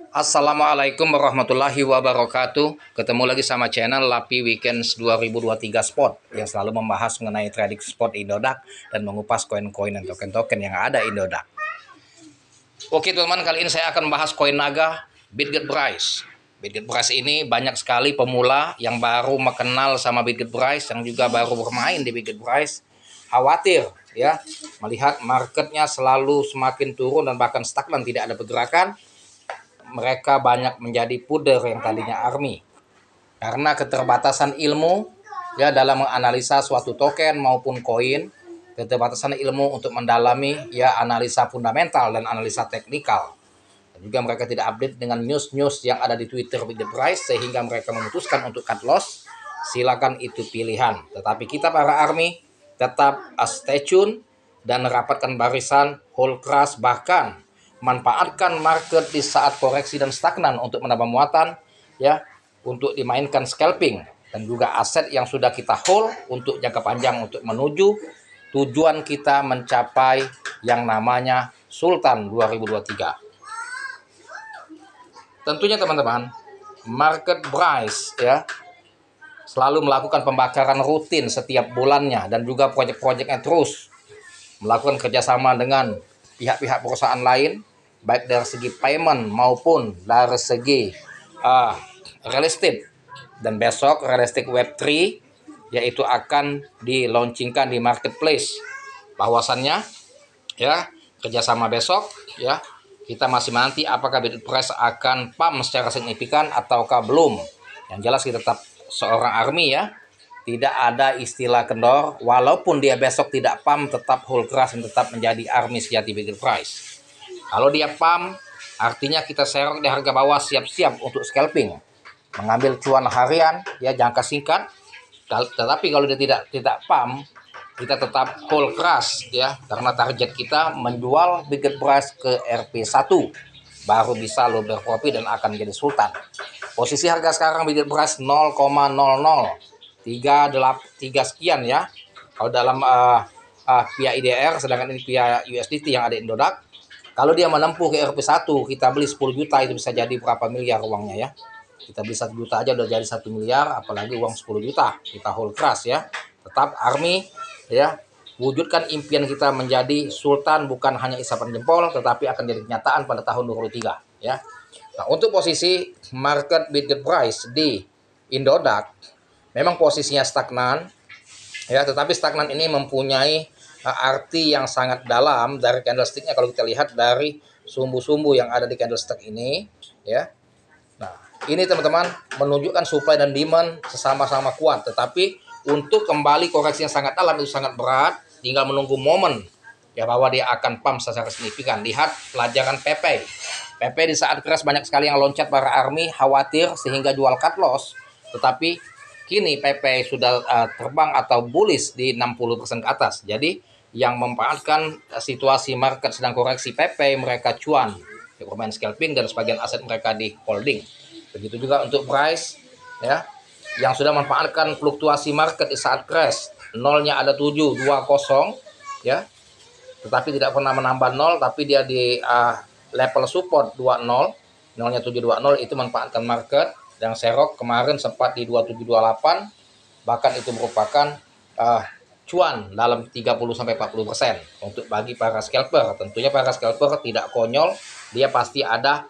Assalamualaikum warahmatullahi wabarakatuh. Ketemu lagi sama channel Lapi Weekends 2023 Spot yang selalu membahas mengenai trading spot Indodax dan mengupas koin-koin dan token-token yang ada Indodax. Oke teman-teman, kali ini saya akan bahas koin naga BitGetPrice. BitGetPrice ini banyak sekali pemula yang baru mengenal sama BitGetPrice, yang juga baru bermain di BitGetPrice, khawatir ya melihat marketnya selalu semakin turun dan bahkan stagnan, tidak ada pergerakan. Mereka banyak menjadi puder yang tadinya army karena keterbatasan ilmu ya dalam menganalisa suatu token maupun koin, keterbatasan ilmu untuk mendalami ya analisa fundamental dan analisa teknikal. Dan juga mereka tidak update dengan news-news yang ada di Twitter BitGetPrice sehingga mereka memutuskan untuk cut loss. Silakan, itu pilihan. Tetapi kita para army tetap stay tune dan rapatkan barisan, hold crush, bahkan manfaatkan market di saat koreksi dan stagnan untuk menambah muatan ya, untuk dimainkan scalping, dan juga aset yang sudah kita hold untuk jangka panjang untuk menuju tujuan kita mencapai yang namanya Sultan 2023. Tentunya teman-teman, market price ya selalu melakukan pembakaran rutin setiap bulannya dan juga proyek-proyeknya terus melakukan kerjasama dengan pihak-pihak perusahaan lain, baik dari segi payment maupun dari segi real estate. Dan besok real estate Web3 yaitu akan di-launchingkan di marketplace. Bahwasannya ya kerjasama besok ya, kita masih menanti apakah BitGetPrice akan pump secara signifikan ataukah belum. Yang jelas kita tetap seorang army ya, tidak ada istilah kendor. Walaupun dia besok tidak pump, tetap hold crush dan tetap menjadi army sejati BitGetPrice. Kalau dia pump, artinya kita serok di harga bawah, siap-siap untuk scalping, mengambil cuan harian ya jangka singkat. Tetapi kalau dia tidak pump, kita tetap hold crush ya, karena target kita menjual BitGetPrice ke RP1, baru bisa lo berprofit dan akan jadi sultan. Posisi harga sekarang BitGetPrice 0,0038 sekian ya. Kalau dalam via IDR, sedangkan ini via USDT yang ada Indodax. Kalau dia menempuh ke RP1, kita beli 10 juta, itu bisa jadi berapa miliar uangnya ya. Kita beli 1 juta aja udah jadi 1 miliar, apalagi uang 10 juta. Kita hold crush ya. Tetap army ya. Wujudkan impian kita menjadi sultan, bukan hanya isapan jempol, tetapi akan jadi kenyataan pada tahun 2023 ya. Nah, untuk posisi market BitGetPrice di Indodax, memang posisinya stagnan ya, tetapi stagnan ini mempunyai arti yang sangat dalam dari candlesticknya. Kalau kita lihat dari sumbu-sumbu yang ada di candlestick ini ya. Nah, ini teman-teman menunjukkan supply dan demand sesama-sama kuat, tetapi untuk kembali koreksi yang sangat dalam itu sangat berat. Tinggal menunggu momen ya bahwa dia akan pump secara signifikan. Lihat pelajaran PP di saat crash banyak sekali yang loncat para army, khawatir sehingga jual cut loss. Tetapi kini PP sudah terbang atau bullish di 60% ke atas. Jadi yang memanfaatkan situasi market sedang koreksi PP, mereka cuan bermain scalping dan sebagian aset mereka di holding. Begitu juga untuk price ya, yang sudah memanfaatkan fluktuasi market di saat crash. Nolnya ada 720 ya, tetapi tidak pernah menambah nol, tapi dia di level support 20, nolnya 720, itu manfaatkan market. Yang serok kemarin sempat di 2728, bahkan itu merupakan cuan dalam 30-40% untuk bagi para scalper. Tentunya para scalper tidak konyol, dia pasti ada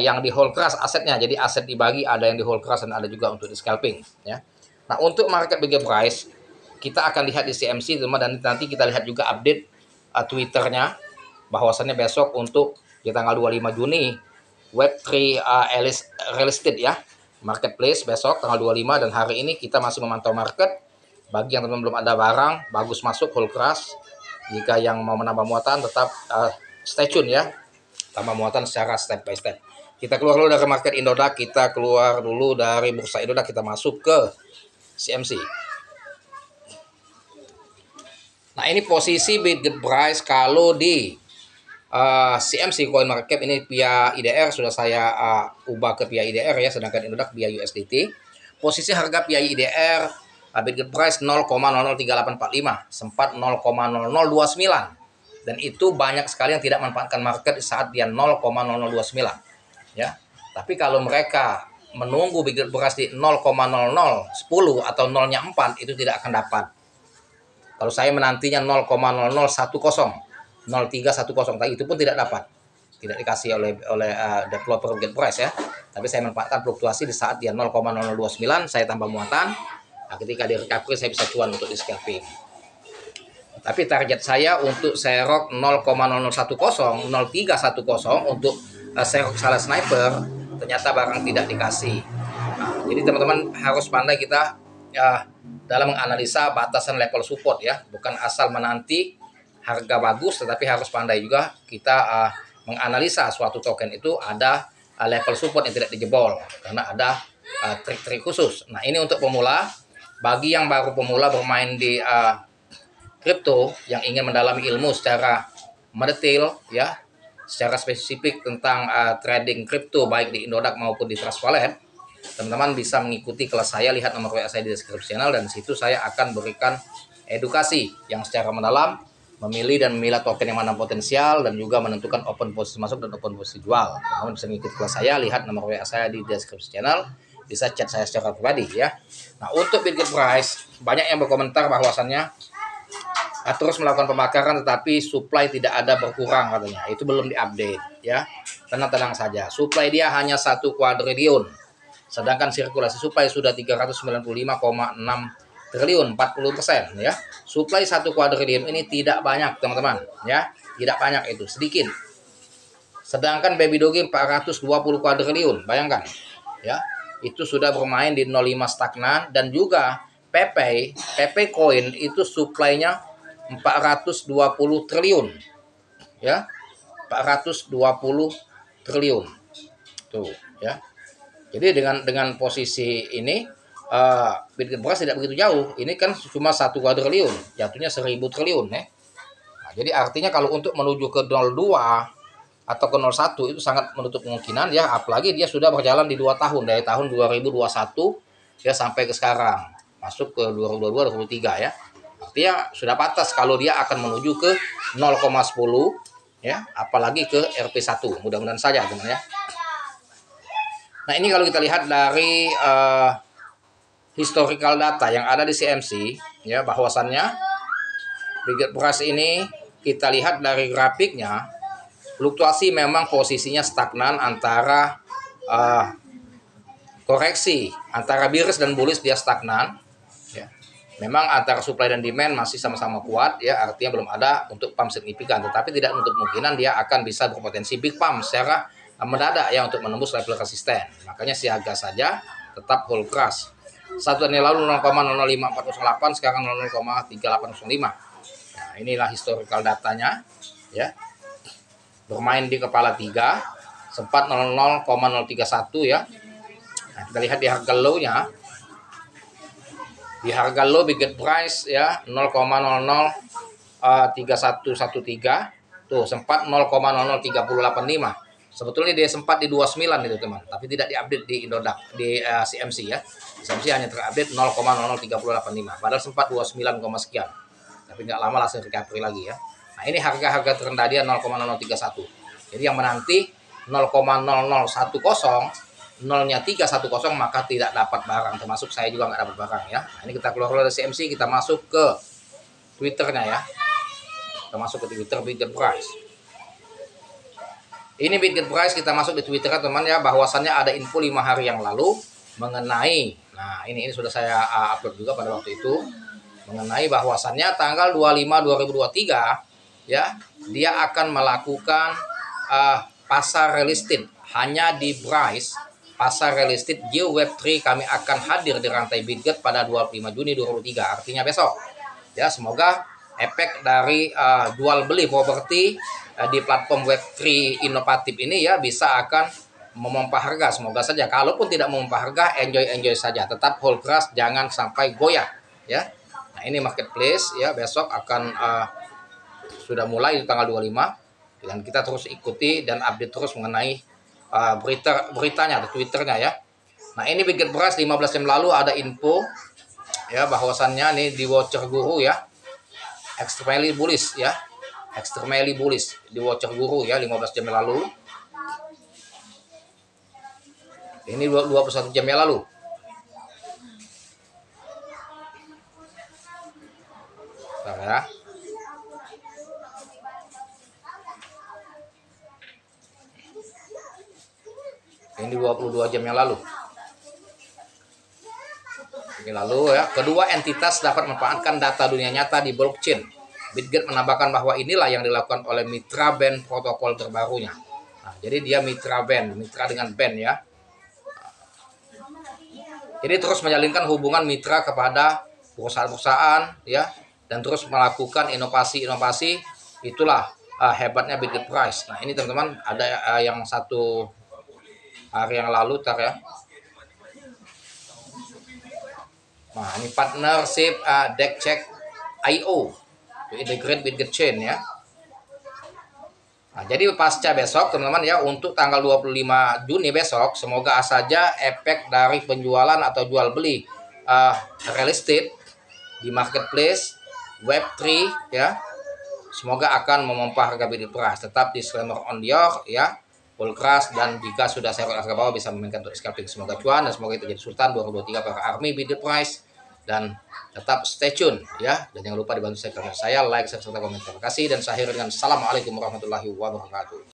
yang di hold crush asetnya. Jadi aset dibagi, ada yang di hold crush dan ada juga untuk di scalping ya. Nah, untuk market BitGetPrice kita akan lihat di CMC teman, dan nanti kita lihat juga update Twitternya, bahwasannya besok untuk di tanggal 25 Juni Web3 real estate ya, marketplace besok tanggal 25, dan hari ini kita masih memantau market. Bagi yang teman belum ada barang, bagus masuk hold crush. Jika yang mau menambah muatan, tetap stay tune ya, tambah muatan secara step by step. Kita keluar dulu dari market Indodax, kita keluar dulu dari bursa Indodax, kita masuk ke CMC. Nah, ini posisi BitGetPrice kalau di CMC Coin Market Cap ini via IDR sudah saya ubah ke via IDR ya, sedangkan Indodax via USDT. Posisi harga via IDR BitGetPrice 0,003845, sempat 0,0029, dan itu banyak sekali yang tidak memanfaatkan market saat dia 0,0029. ya. Tapi kalau mereka menunggu bibit beras di 0,0010 atau nolnya 4 itu tidak akan dapat. Kalau saya menantinya 0,0010, 0310 tadi itu pun tidak dapat. Tidak dikasih oleh developer bibit beras ya. Tapi saya manfaatkan fluktuasi di saat dia 0,0029 saya tambah muatan. Nah, ketika di recovery saya bisa cuan untuk di scalping. Tapi target saya untuk serok 0,0010, 0310 untuk serok salah sniper ternyata barang tidak dikasih. Nah, jadi teman-teman harus pandai kita dalam menganalisa batasan level support ya, bukan asal menanti harga bagus, tetapi harus pandai juga kita menganalisa suatu token itu ada level support yang tidak dijebol karena ada trik-trik khusus. Nah, ini untuk pemula. Bagi yang baru pemula bermain di kripto yang ingin mendalami ilmu secara mendetail ya, secara spesifik tentang trading kripto baik di Indodax maupun di Trust Wallet, teman-teman bisa mengikuti kelas saya, lihat nomor WA saya di deskripsi channel, dan situ saya akan berikan edukasi yang secara mendalam memilih dan memilah token yang mana potensial dan juga menentukan open posisi masuk dan open posisi jual. Teman-teman bisa mengikuti kelas saya, lihat nomor WA saya di deskripsi channel, bisa chat saya secara pribadi ya. Nah, untuk Bitget Price banyak yang berkomentar bahwasannya terus melakukan pembakaran tetapi supply tidak ada berkurang katanya. Itu belum diupdate ya. Tenang-tenang saja. Supply dia hanya 1 kuadriliun. Sedangkan sirkulasi supply sudah 395,6 triliun, 40% ya. Supply 1 kuadriliun ini tidak banyak teman-teman ya. Tidak banyak, itu sedikit. Sedangkan Baby Doge 420 kuadriliun, bayangkan ya. Itu sudah bermain di 05 stagnan, dan juga PP Coin itu supply-nya 420 triliun ya, 420 triliun tuh ya. Jadi dengan posisi ini Bitget Beras tidak begitu jauh, ini kan cuma 1 kuadriliun, jatuhnya 1000 triliun ya. Nah, jadi artinya kalau untuk menuju ke 02 atau ke 01 itu sangat menutup kemungkinan ya, apalagi dia sudah berjalan di 2 tahun, dari tahun 2021 ya sampai ke sekarang, masuk ke 2022 2023 ya. Artinya sudah pantas kalau dia akan menuju ke 0,10 ya, apalagi ke RP1. Mudah-mudahan saja teman ya. Nah, ini kalau kita lihat dari historical data yang ada di CMC ya, bahwasannya Bitget Beras ini kita lihat dari grafiknya, fluktuasi memang posisinya stagnan antara koreksi antara bearish dan bullish, dia stagnan ya. Memang antara supply dan demand masih sama-sama kuat ya, artinya belum ada untuk pump signifikan, tetapi tidak menutup kemungkinan dia akan bisa berpotensi big pump secara mendadak ya untuk menembus level resisten. Makanya siaga saja, tetap hold crush. Satu hari lalu 0,005408, sekarang 0,3805. Nah, inilah historical datanya ya. Bermain di kepala 3, sempat 00,031 ya. Nah, kita lihat di harga low-nya. Di harga low Bitget Price ya 0,003113 tuh, sempat 0,003085. Sebetulnya dia sempat di 29 itu teman, tapi tidak diupdate di Indodax, di CMC ya. CMC hanya terupdate 0,003085, padahal sempat 29, sekian. Tapi nggak lama langsung recovery lagi ya. Nah, ini harga-harga terendah dia 0,0031. Jadi yang menanti 0,0010, nolnya 310, maka tidak dapat barang, termasuk saya juga nggak dapat barang ya. Nah, ini kita keluar dari CMC, kita masuk ke Twitternya ya. Kita masuk ke Twitter Bitget Price. Ini Bitget Price, kita masuk di Twitter teman ya, bahwasannya ada info 5 hari yang lalu mengenai, nah ini sudah saya upload juga pada waktu itu, mengenai bahwasannya tanggal 25/2023 ya, dia akan melakukan pasar real estate hanya di Bryce. Pasar real estate Geo Web3 kami akan hadir di rantai Bitget pada 25 Juni 2023, artinya besok ya. Semoga efek dari jual beli properti di platform Web3 inovatif ini ya bisa akan memompa harga, semoga saja. Kalaupun tidak memompa harga, enjoy saja, tetap hold crush, jangan sampai goyah ya. Nah, ini marketplace ya, besok akan sudah mulai di tanggal 25, dan kita terus ikuti dan update terus mengenai beritanya di Twitternya ya. Nah, ini Bitget Beras 15 jam lalu ada info ya, bahwasannya nih di Watcher Guru ya, extremely bullish ya, extremely bullish di Watcher Guru ya, 15 jam lalu. Ini 21 jam yang lalu. Bentar ya. Ini 22 jam yang lalu. Ini lalu ya, kedua entitas dapat memanfaatkan data dunia nyata di blockchain. Bitget menambahkan bahwa inilah yang dilakukan oleh mitra band protokol terbarunya. Nah, jadi dia mitra dengan band ya. Jadi terus menjalinkan hubungan mitra kepada perusahaan-perusahaan ya, dan terus melakukan inovasi-inovasi. Itulah hebatnya Bitget Price. Nah, ini teman-teman ada yang satu hari yang lalu ya. Nah, ini partnership DeckCheck.io to integrate Bitget Chain ya. Nah, jadi pasca besok teman-teman ya, untuk tanggal 25 Juni besok, semoga saja efek dari penjualan atau jual beli real estate di marketplace Web3 ya, semoga akan memompa harga Bitget Price. Tetap disclaimer on your ya, full crash, dan jika sudah saya harga bawah bisa memainkan untuk scalping. Semoga cuan dan semoga itu jadi sultan 2023 para army Bitget Price. Dan tetap stay tune ya, dan jangan lupa dibantu saya, like, serta komentar. Terima kasih dan saya akhiri dengan assalamualaikum warahmatullahi wabarakatuh.